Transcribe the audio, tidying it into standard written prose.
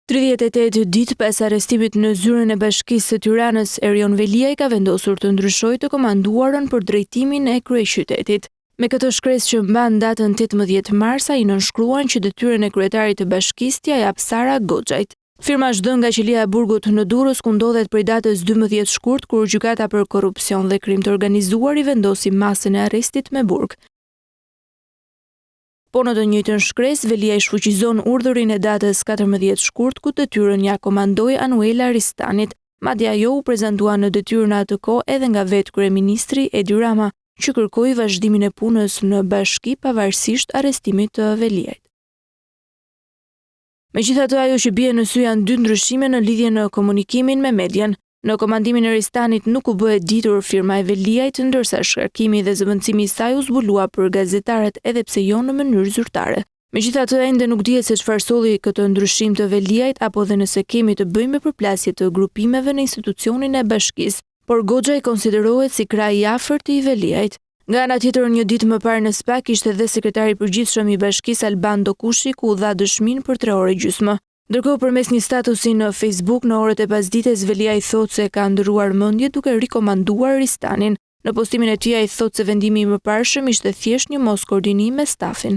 38 ditë pas arrestimit në zyrën e Bashkisë së Tiranës, Erion Veliaj ka vendosur të ndryshojë të komanduarën për drejtimin e kryeqytetit. Me këtë shkresë që mban datën 18 mars, ai nënshkruan që detyrën e kryetarit të bashkisë t'ia jap Sara Goxhajt. Firma HD nga qelia e Burgut në Durrës ku ndodhet prej datës 12 shkurt, kur gjykata për korrupsion dhe krim të organizuar i vendosi masën e arrestit me burg. Po në të njëjtën shkresë, Veliaj shfuqizon urdhërin e datës 14 shkurt ku detyrën ja komandoi Anuela Ristanit. Madje ajo u prezantua në detyrë në atë kohë edhe nga vetë kryeministri Edi Rama, që kërkoi vazhdimin e punës në bashki pavarësisht arrestimit të Veliajt. Megjithatë, ajo që bie në sy janë dy ndryshime në lidhje në komunikimin me median. Në komandimin e Ristanit nuk u bëhet ditur firma e Veliajt, ndërsa shkarkimi dhe zëvendësimi i saj u zbulua për gazetarët edhe pse jo në mënyrë zyrtare. Megjithatë, ende nuk dihet se çfarë solli këtë ndryshim të Veliajt apo dhe nëse kemi të bëjmë me përplasje të grupimeve në institucionin e bashkisë, por Goxhaj konsiderohet si kraj i afërt i Veliajt. Nga ana tjetër, një ditë më parë në SPAK ishte dhe sekretari i përgjithshëm i bashkisë Alban Dokushi, ku u dha dëshminë për 3 orë gjysmë. Ndërkohë, përmes një statusi në Facebook në orët e pasdites, Veliaj thotë se ka ndëruar mendje duke rikomanduar Ristanin. Në postimin e tij ai thotë se vendimi i mëparshëm ishte thjesht një moskoordinim me stafin.